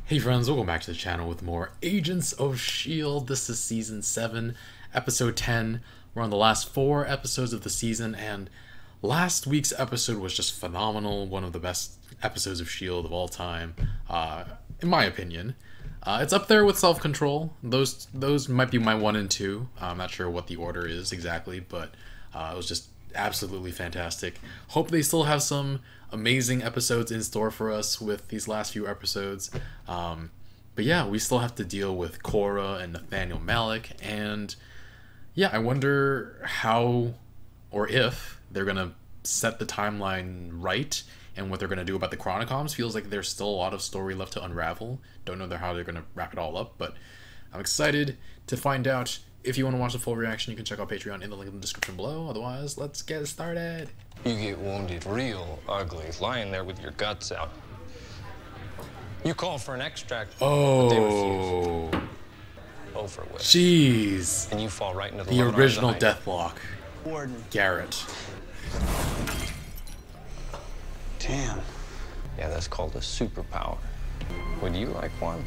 Hey friends, welcome back to the channel with more Agents of S.H.I.E.L.D. This is Season 7, Episode 10. We're on the last 4 episodes of the season, and last week's episode was just phenomenal. One of the best episodes of S.H.I.E.L.D. of all time, in my opinion. It's up there with Self-Control. Those might be my 1 and 2. I'm not sure what the order is exactly, but it was just absolutely fantastic. Hope they still have some amazing episodes in store for us with these last few episodes. But yeah, we still have to deal with Cora and Nathaniel Malik, and yeah, I wonder how or if they're gonna set the timeline right and what they're gonna do about the Chronicoms. Feels like there's still a lot of story left to unravel. Don't know how they're gonna wrap it all up, but I'm excited to find out. If you want to watch the full reaction, you can check out Patreon in the link in the description below. Otherwise, let's get started. You get wounded real ugly, lying there with your guts out. You call for an extract, but they refuse. Over with. Jeez. And you fall right into the original Deathlock. Warden. Garrett. Damn. Yeah, that's called a superpower. Would you like one?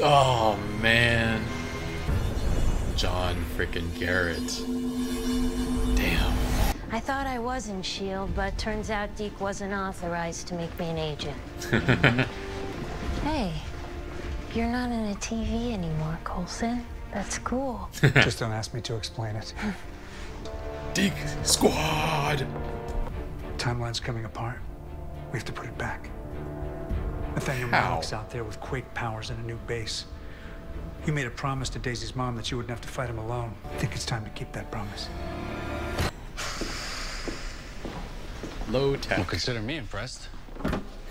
Oh, man. John frickin' Garrett. Damn. I thought I was in S.H.I.E.L.D., but turns out Deke wasn't authorized to make me an agent. Hey, you're not in a TV anymore, Coulson. That's cool. Just don't ask me to explain it. Deke Squad! Timeline's coming apart. We have to put it back. Nathaniel Malik's out there with Quake powers and a new base. You made a promise to Daisy's mom that you wouldn't have to fight him alone. I think it's time to keep that promise. Low tech. Well, consider me impressed.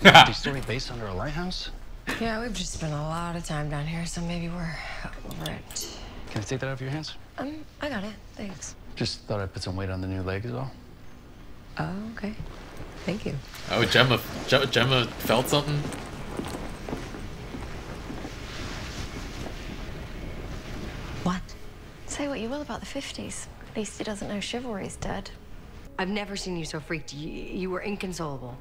Multi-story base under a lighthouse? Yeah, we've just spent a lot of time down here, so maybe we're over it. Can I take that out of your hands? I got it. Thanks. Just thought I'd put some weight on the new leg as well. Oh, okay. Thank you. Oh, Gemma felt something? What? Say what you will about the 50s. At least he doesn't know chivalry's dead. I've never seen you so freaked. You were inconsolable.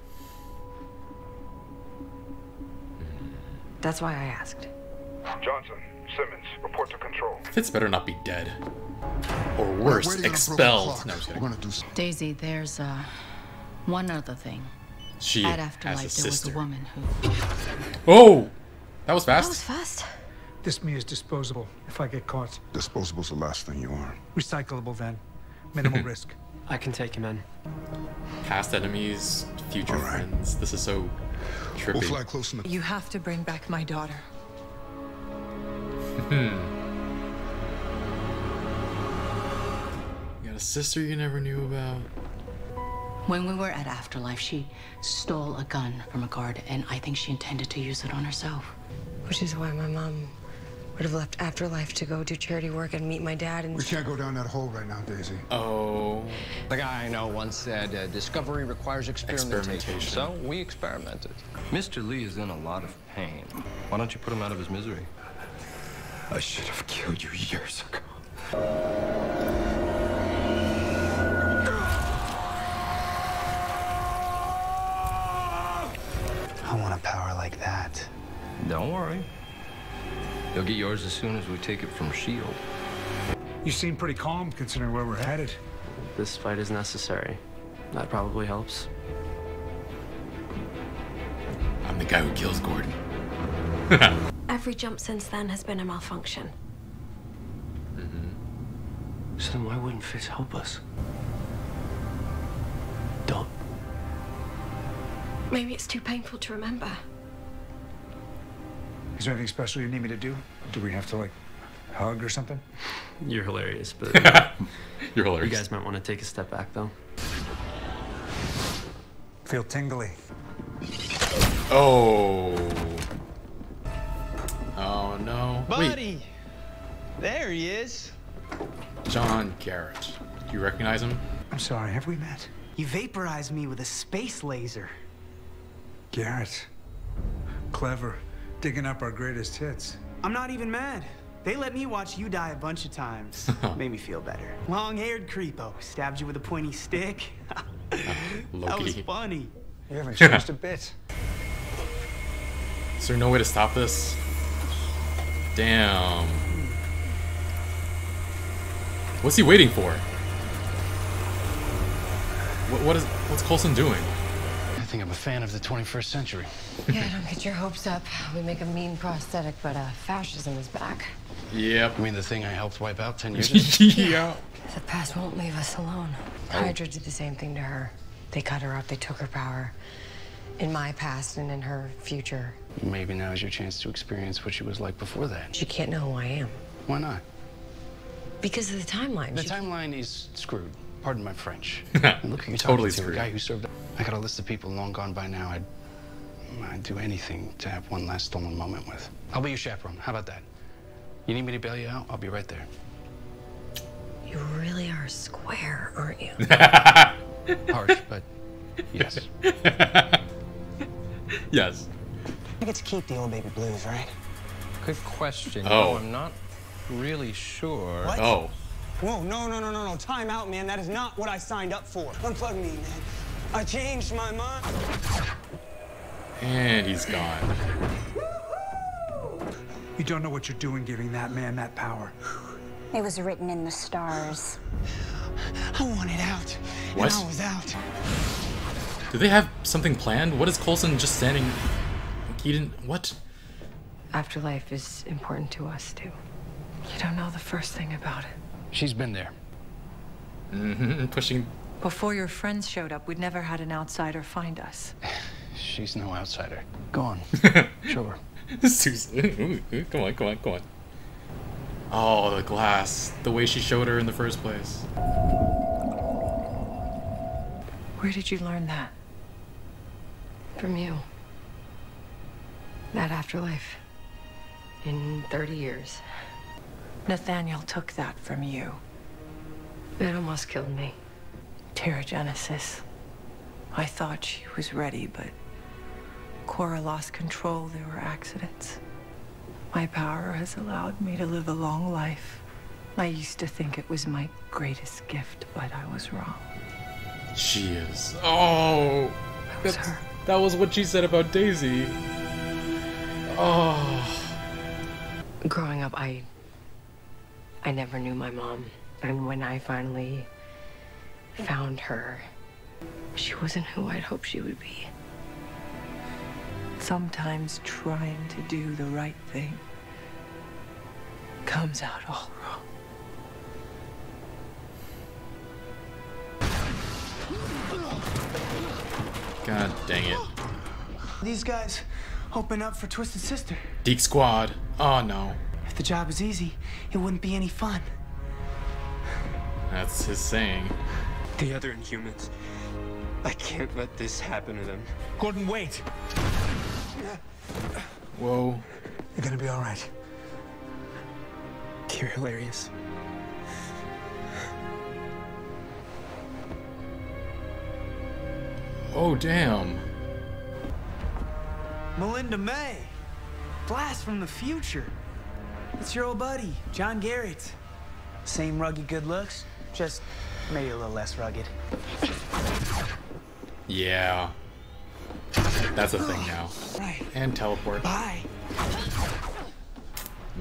That's why I asked. Johnson, Simmons, report to control. Fitz better not be dead. Or worse, expelled. No, I'm just kidding. Daisy, there's one other thing. She At has Afterlife, a there was sister. a woman who... Oh! That was That fast. was fast. This me is disposable if I get caught. Disposable's the last thing you are. Recyclable then. Minimal risk. I can take him in. Past enemies, future All right. friends. This is so trippy. We'll fly close enough. You have to bring back my daughter. You got a sister you never knew about? When we were at Afterlife, she stole a gun from a guard, and I think she intended to use it on herself. Which is why my mom would have left Afterlife to go do charity work and meet my dad and... We can't go down that hole right now, Daisy. Oh. The guy I know once said, discovery requires experimentation. So we experimented. Mr. Lee is in a lot of pain. Why don't you put him out of his misery? I should have killed you years ago. I want a power like that. Don't worry. You'll get yours as soon as we take it from S.H.I.E.L.D. You seem pretty calm considering where we're headed. This fight is necessary. That probably helps. I'm the guy who kills Gordon. Every jump since then has been a malfunction. So then why wouldn't Fitz help us? Don't. Maybe it's too painful to remember. Is there anything special you need me to do? Do we have to, like, hug or something? You're hilarious, but You're hilarious. you guys might want to take a step back, though. Feel tingly. Oh. Oh no. Buddy! There he is. John Garrett. Do you recognize him? I'm sorry, have we met? You vaporized me with a space laser. Garrett. Clever. Digging up our greatest hits. I'm not even mad. They let me watch you die a bunch of times. Made me feel better. Long-haired creepo stabbed you with a pointy stick. That was funny. You haven't changed a bit. Is there no way to stop this? Damn. What's he waiting for? What's Coulson doing? I think I'm a fan of the 21st century. Yeah, don't get your hopes up. We make a mean prosthetic, but fascism is back. Yep. You mean the thing I helped wipe out 10 years ago? Yeah. The past won't leave us alone. Hydra did the same thing to her. They cut her up, they took her power. In my past and in her future. Maybe now is your chance to experience what she was like before that. She can't know who I am. Why not? Because of the timeline. The timeline is screwed. Pardon my French. Look who you're Totally talking to, screwed. a guy who served. I got a list of people long gone by now. I'd do anything to have one last stolen moment with. I'll be your chaperone. How about that? You need me to bail you out? I'll be right there. You really are square, aren't you? Harsh, but yes. Yes. I get to keep the old baby blues, right? Good question. Oh. No, I'm not really sure. What? Oh. Whoa, no. Time out, man. That is not what I signed up for. Unplug me, man. I changed my mind. And he's gone. You don't know what you're doing giving that man that power. It was written in the stars. I wanted out. What? And I was out. Do they have something planned? What is Coulson just standing? Like he didn't. What? Afterlife is important to us, too. You don't know the first thing about it. She's been there. Mm-hmm. Pushing. Before your friends showed up, we'd never had an outsider find us. She's no outsider. Go on. Show her. Susan. Come on. Oh, the glass. The way she showed her in the first place. Where did you learn that? From you. That afterlife. In 30 years. Nathaniel took that from you. It almost killed me. Pterogenesis. I thought she was ready, but Cora lost control. There were accidents. My power has allowed me to live a long life. I used to think it was my greatest gift, but I was wrong. She is. Oh, that was what she said about Daisy. Oh. Growing up, I never knew my mom. And when I finally found her, she wasn't who I'd hoped she would be. Sometimes trying to do the right thing comes out all wrong. God dang it. These guys open up for Twisted Sister. Deke Squad. Oh no. If the job was easy, it wouldn't be any fun. That's his saying. The other Inhumans. I can't let this happen to them. Gordon, wait. Whoa. You're gonna be all right. You're hilarious. Oh, damn. Melinda May. Blast from the future. It's your old buddy, John Garrett. Same rugged good looks, just maybe a little less rugged. Yeah. That's a thing now. Right. And teleport. Bye.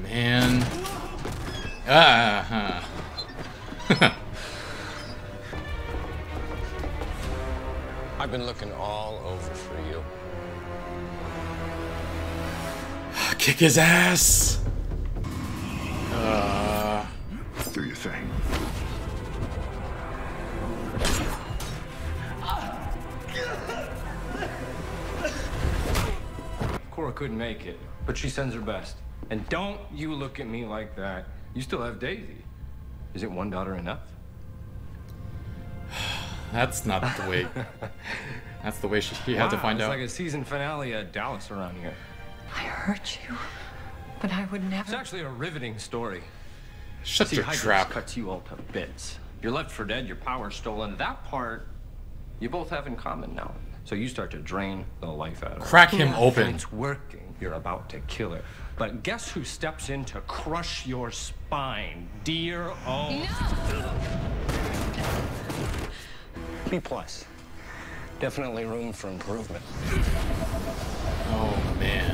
Man. I've been looking all over for you. Kick his ass. Do your thing. Cora couldn't make it, but she sends her best. And don't you look at me like that. You still have Daisy. Isn't one daughter enough? That's not the way. That's the way he had to find it's out. It's like a season finale of Dallas around here. I hurt you, but I would never. It's actually a riveting story. Shut your Hydra trap. cuts you all to bits. You're left for dead, your power's stolen. That part, you both have in common now. So you start to drain the life out of her. Crack him open. It's working. You're about to kill her. But guess who steps in to crush your spine? Dear old... B+. Definitely room for improvement. Oh, man.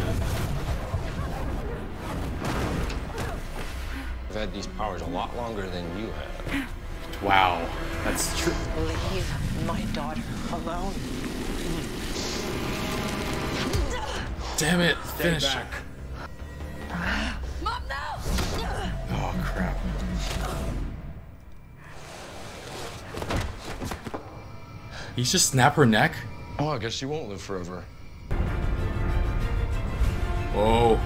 had these powers a lot longer than you have. Wow, that's true. Leave my daughter alone. Damn it, Stay finish. back. Mom, no! Oh, crap. He's just snap her neck? Oh, I guess she won't live forever. Whoa.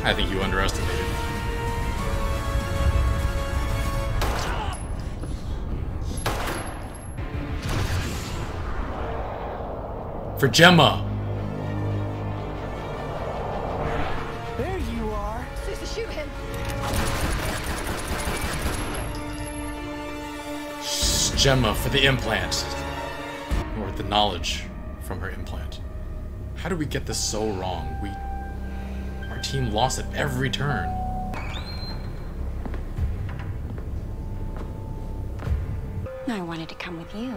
I think you underestimated. For Gemma. There you are. Susa, shoot him. Gemma for the implant. Or the knowledge from her implant. How did we get this so wrong? Our team lost at every turn. I wanted to come with you.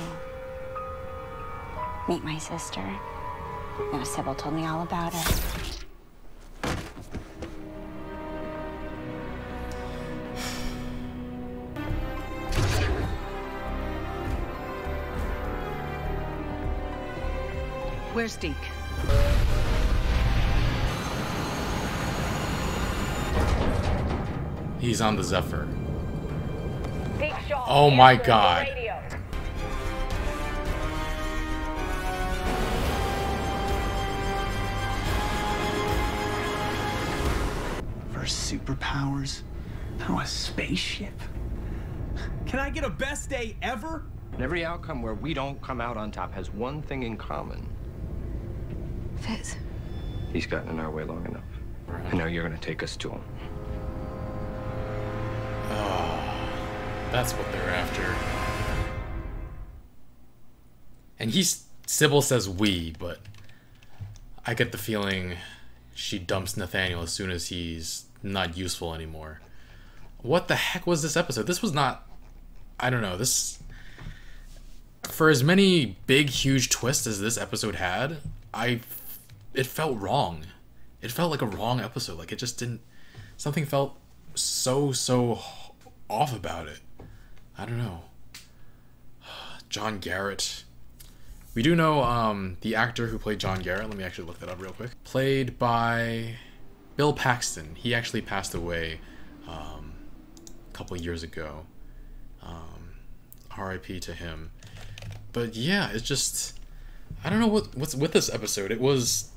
Meet my sister. Now Sybil told me all about it. Where's Deke? He's on the Zephyr. Oh my god. For superpowers? Oh, a spaceship? Can I get a best day ever? And every outcome where we don't come out on top has one thing in common. Fitz. He's gotten in our way long enough. And now you're gonna take us to him. Oh, that's what they're after. And Sybil says we, but I get the feeling she dumps Nathaniel as soon as he's not useful anymore. What the heck was this episode? This was not... I don't know, this... For as many big, huge twists as this episode had, it felt wrong. It felt like a wrong episode. Like, it just didn't... Something felt so off about it. I don't know. John Garrett. We do know the actor who played John Garrett. Let me actually look that up real quick. Played by Bill Paxton. He actually passed away a couple years ago. R.I.P. to him. But yeah, it's just... I don't know what's with this episode. It was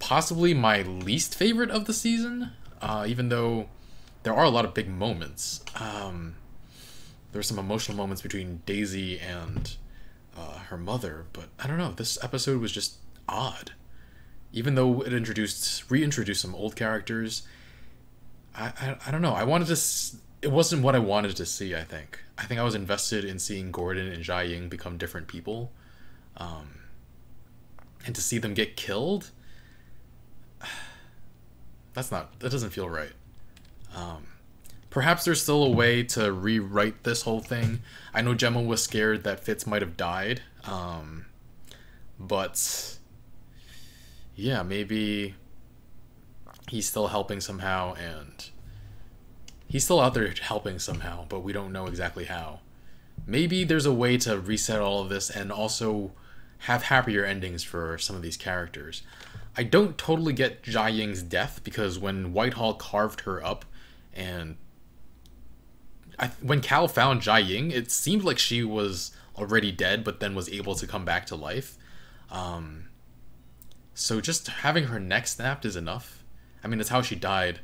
possibly my least favorite of the season, even though there are a lot of big moments. There were some emotional moments between Daisy and her mother, but I don't know, this episode was just odd. Even though it reintroduced some old characters, I don't know, it wasn't what I wanted to see, I think. I think I was invested in seeing Gordon and Jia Ying become different people. And to see them get killed, that doesn't feel right. Perhaps there's still a way to rewrite this whole thing. I know Gemma was scared that Fitz might have died. But yeah, maybe he's still helping somehow, and he's still out there helping somehow, but we don't know exactly how. Maybe there's a way to reset all of this and also have happier endings for some of these characters. I don't totally get Jia Ying's death, because when Whitehall carved her up and when Cal found Jia Ying, it seemed like she was already dead, but then was able to come back to life. So just having her neck snapped is enough. I mean, that's how she died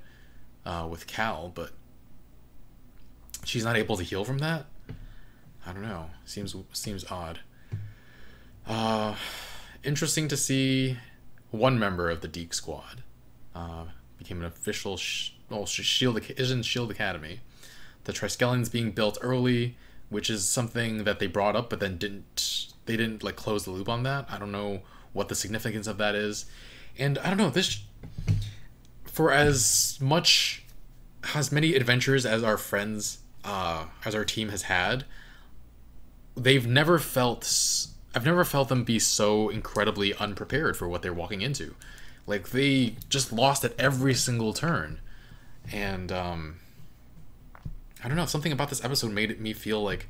with Cal, but she's not able to heal from that? I don't know. Seems odd. Interesting to see one member of the Deke Squad became an official Shield Academy. The Triskelions being built early, which is something that they brought up, but then they didn't like close the loop on that. I don't know what the significance of that is, and I don't know, this, for as many adventures as our friends, as our team has had, I've never felt them be so incredibly unprepared for what they're walking into. Like, they just lost at every single turn. And I don't know, something about this episode made me feel like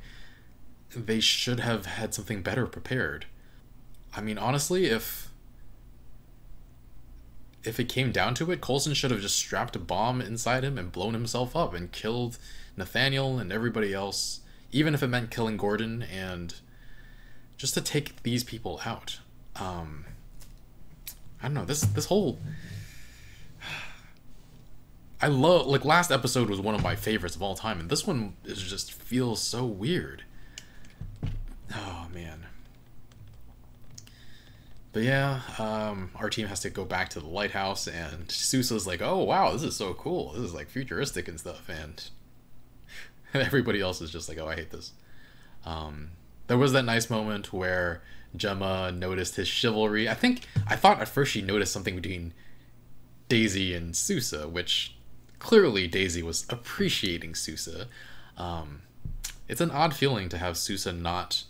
they should have had something better prepared. I mean, honestly, if it came down to it, Coulson should have just strapped a bomb inside him and blown himself up and killed Nathaniel and everybody else, even if it meant killing Gordon, and just to take these people out. I don't know, this whole... I love, like, last episode was one of my favorites of all time, and this one is just feels so weird. Oh, man. But yeah, our team has to go back to the lighthouse, and Sousa's like, oh wow, this is so cool. This is like futuristic and stuff, and everybody else is just like, oh, I hate this. There was that nice moment where Gemma noticed his chivalry. I thought at first she noticed something between Daisy and Sousa, which clearly Daisy was appreciating Sousa. It's an odd feeling to have Sousa not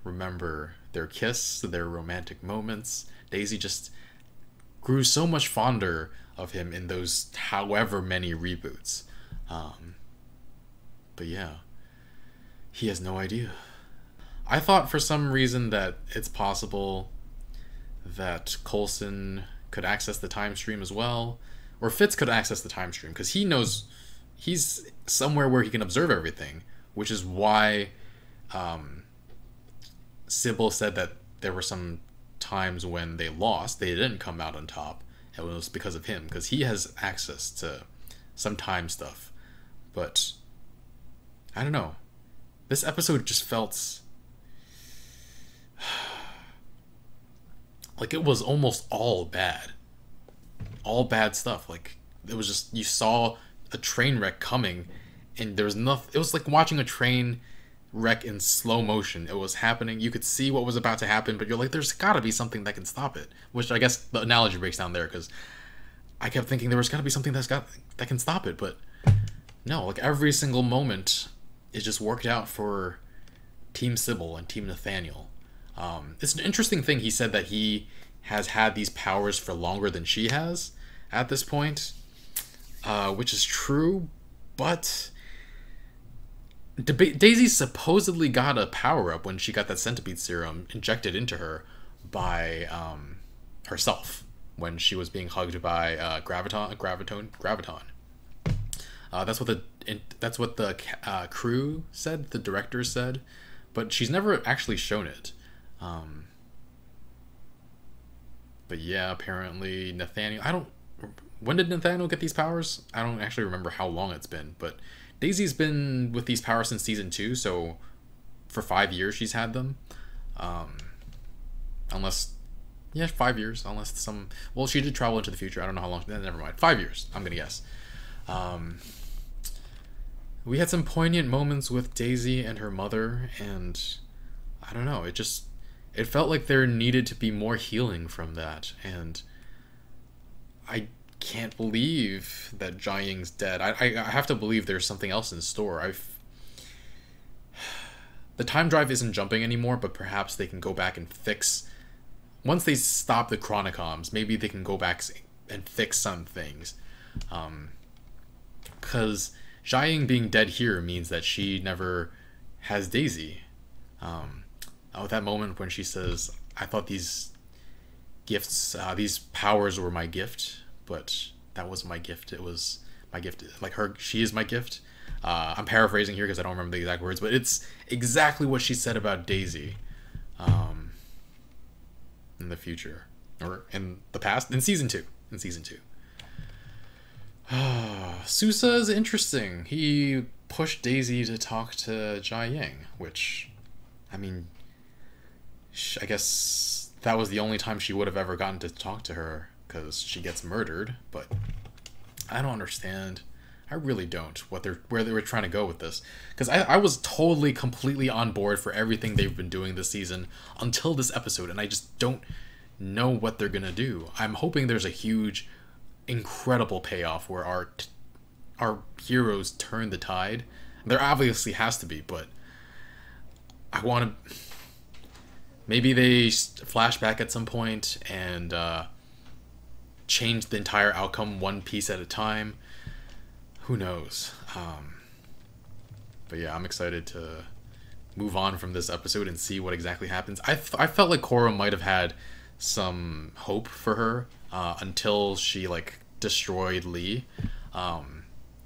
remember their kiss, their romantic moments. Daisy just grew so much fonder of him in those however many reboots. But yeah, he has no idea. I thought for some reason that it's possible that Coulson could access the time stream as well, or Fitz could access the time stream, because he knows he's somewhere where he can observe everything, which is why Sybil said that there were some times when they lost, they didn't come out on top. It was because of him, because he has access to some time stuff. But I don't know, this episode just felt like it was almost all bad stuff. Like, it was just, you saw a train wreck coming and there was nothing. It was like watching a train wreck in slow motion. It was happening, you could see what was about to happen, but you're like, there's gotta be something that can stop it, which I guess the analogy breaks down there, because I kept thinking there was gotta be something that can stop it, but no, like every single moment it just worked out for Team Sybil and Team Nathaniel. It's an interesting thing, he said that he has had these powers for longer than she has at this point, which is true, but Daisy supposedly got a power-up when she got that centipede serum injected into her by herself when she was being hugged by Graviton. That's what the crew said, the director said, but she's never actually shown it. But yeah, apparently Nathaniel, when did Nathaniel get these powers? I don't actually remember how long it's been, but Daisy's been with these powers since season 2, so for 5 years she's had them. 5 years, unless well, she did travel into the future. I don't know how long, never mind. 5 years, I'm gonna guess. We had some poignant moments with Daisy and her mother, and I don't know, it felt like there needed to be more healing from that, and I can't believe that Jia Ying's dead. I have to believe there's something else in store. The time drive isn't jumping anymore, but perhaps they can go back and fix... Once they stop the Chronicoms, maybe they can go back and fix some things. Because Jia Ying being dead here means that she never has Daisy. That moment when she says, I thought these gifts, these powers were my gift, but that wasn't my gift. It was my gift. Like she is my gift. I'm paraphrasing here because I don't remember the exact words, but it's exactly what she said about Daisy in the future, or in the past, in season 2. Sousa is interesting. He pushed Daisy to talk to Jia Ying, which, I mean, I guess that was the only time she would have ever gotten to talk to her, because she gets murdered. But I don't understand. I really don't where they were trying to go with this, because I was totally completely on board for everything they've been doing this season until this episode, and I just don't know what they're gonna do. I'm hoping there's a huge, incredible payoff where our heroes turn the tide. There obviously has to be, but I want to... Maybe they flash back at some point and change the entire outcome one piece at a time. who knows? But yeah, I'm excited to move on from this episode and see what exactly happens. I felt like Korra might have had some hope for her until she like destroyed Lee,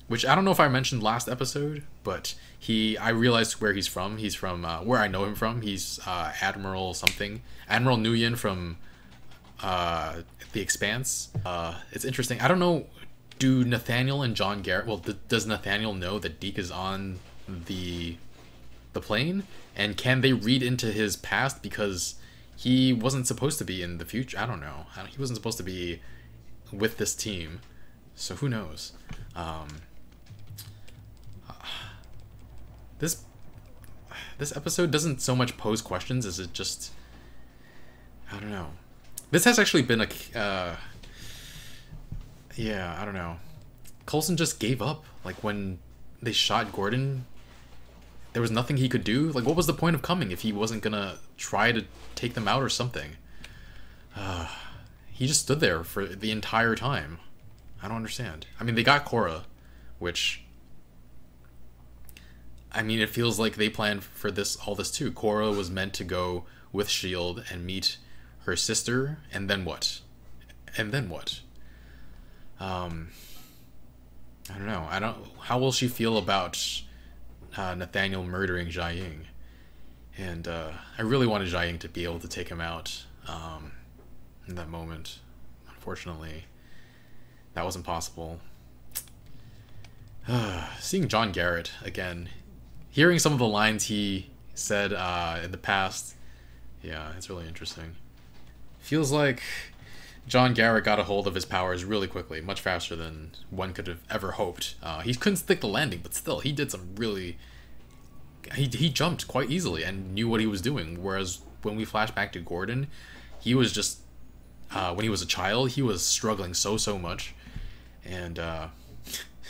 which I don't know if I mentioned last episode, but I realized where he's from. He's from where I know him from. He's Admiral something, Admiral Nguyen from The Expanse. It's interesting. I don't know. Do Nathaniel and John Garrett? Well, does Nathaniel know that Deke is on the plane, and can they read into his past because he wasn't supposed to be in the future? I don't know. He wasn't supposed to be with this team, so who knows? This episode doesn't so much pose questions as it just, I don't know. This has actually been yeah, I don't know. Coulson just gave up. Like when they shot Gordon, there was nothing he could do. Like what was the point of coming if he wasn't gonna try to take them out or something? He just stood there for the entire time. I don't understand. I mean, they got Korra, which, I mean, it feels like they planned for all this too. Korra was meant to go with S.H.I.E.L.D. and meet her sister, and then what? And then what? I don't know. How will she feel about Nathaniel murdering Jiaying? And I really wanted Jiaying to be able to take him out in that moment. Unfortunately, that wasn't possible. Seeing John Garrett again, hearing some of the lines he said in the past, yeah, it's really interesting. Feels like John Garrett got a hold of his powers really quickly, much faster than one could have ever hoped. He couldn't stick the landing, but still, he did some really... He jumped quite easily and knew what he was doing, whereas when we flash back to Gordon, he was just... when he was a child, he was struggling so much, and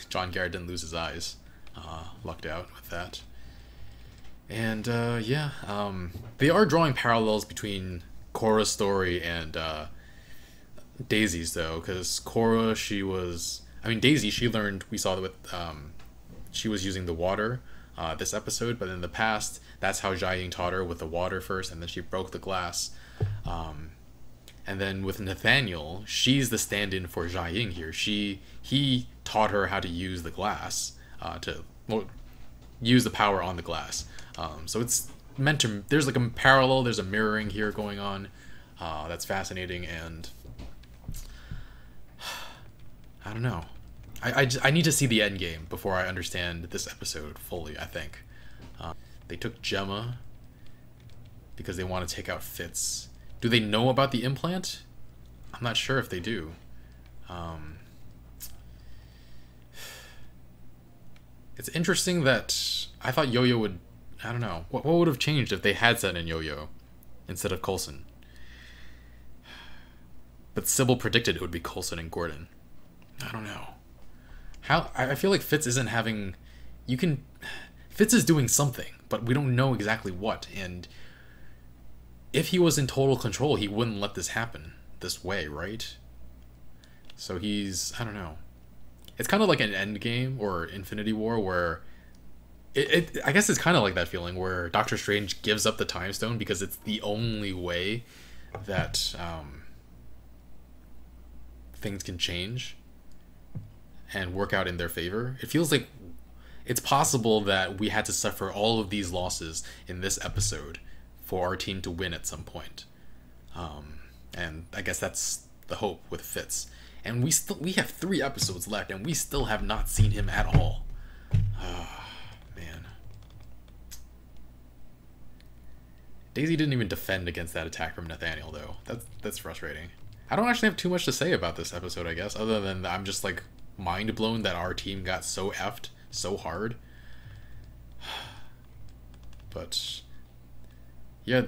John Garrett didn't lose his eyes. Lucked out with that. And yeah, they are drawing parallels between Korra's story and Daisy's, though, because Korra, Daisy, she learned, we saw that with, she was using the water this episode, but in the past, that's how Jiaying taught her, with the water first, and then she broke the glass. And then with Nathaniel, she's the stand-in for Jiaying here. He taught her how to use the glass, use the power on the glass. So it's meant to, there's like a parallel, there's a mirroring here going on. That's fascinating, and I don't know. I need to see the end game before I understand this episode fully, I think. They took Gemma because they want to take out Fitz. Do they know about the implant? I'm not sure if they do. It's interesting that I thought Yo-Yo would... I don't know. What would have changed if they had sent in Yo-Yo instead of Coulson? But Sybil predicted it would be Coulson and Gordon. I don't know. I feel like Fitz isn't having... Fitz is doing something, but we don't know exactly what. And if he was in total control, he wouldn't let this happen this way, right? So he's... I don't know. It's kind of like an Endgame or Infinity War where... I guess it's kind of like that feeling where Doctor Strange gives up the Time Stone because it's the only way that things can change and work out in their favor. It feels like it's possible that we had to suffer all of these losses in this episode for our team to win at some point. And I guess that's the hope with Fitz. And we have 3 episodes left, and we still have not seen him at all. Man. Daisy didn't even defend against that attack from Nathaniel, though. That's frustrating. I don't actually have too much to say about this episode, I guess, other than I'm just like mind blown that our team got so effed so hard. But yeah,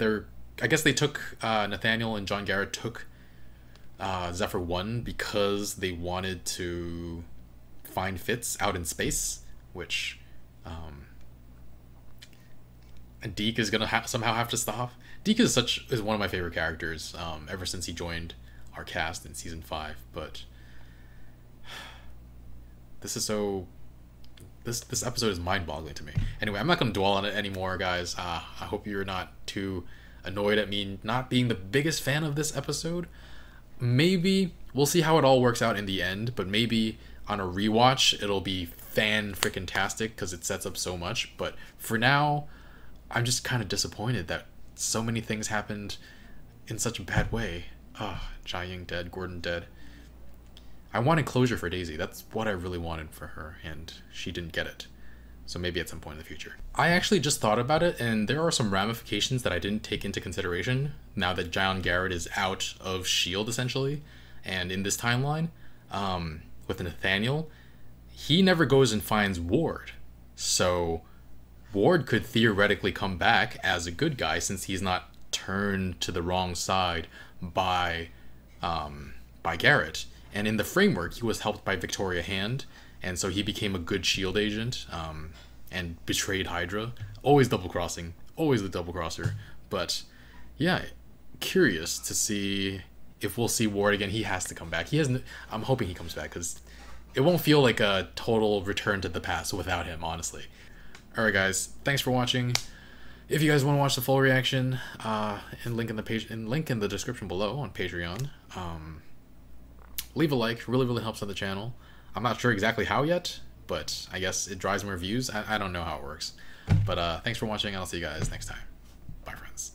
I guess they took Nathaniel and John Garrett took Zephyr 1 because they wanted to find Fitz out in space, which Deke is gonna somehow have to stop. Deke is one of my favorite characters ever since he joined our cast in season 5, but this is so this episode is mind-boggling to me. Anyway, I'm not going to dwell on it anymore, guys. I hope you're not too annoyed at me not being the biggest fan of this episode. Maybe we'll see how it all works out in the end, but maybe on a rewatch it'll be fan-freaking-tastic because it sets up so much. But for now, I'm just kind of disappointed that so many things happened in such a bad way. Jiaying dead, Gordon dead. I wanted closure for Daisy. That's what I really wanted for her, and she didn't get it. So maybe at some point in the future. I actually just thought about it, and there are some ramifications that I didn't take into consideration now that John Garrett is out of S.H.I.E.L.D. essentially. And in this timeline, with Nathaniel, he never goes and finds Ward. So Ward could theoretically come back as a good guy since he's not turned to the wrong side by Garrett. And in the framework, he was helped by Victoria Hand, and so he became a good S.H.I.E.L.D. agent, and betrayed Hydra. Always double-crossing. Always the double-crosser. But, yeah, curious to see if we'll see Ward again. He has to come back. I'm hoping he comes back, because it won't feel like a total return to the past without him, honestly. Alright, guys. Thanks for watching. If you guys want to watch the full reaction, link in the description below on Patreon. Leave a like, really helps out the channel. I'm not sure exactly how yet, but I guess it drives more views. I don't know how it works. But thanks for watching, and I'll see you guys next time. Bye, friends.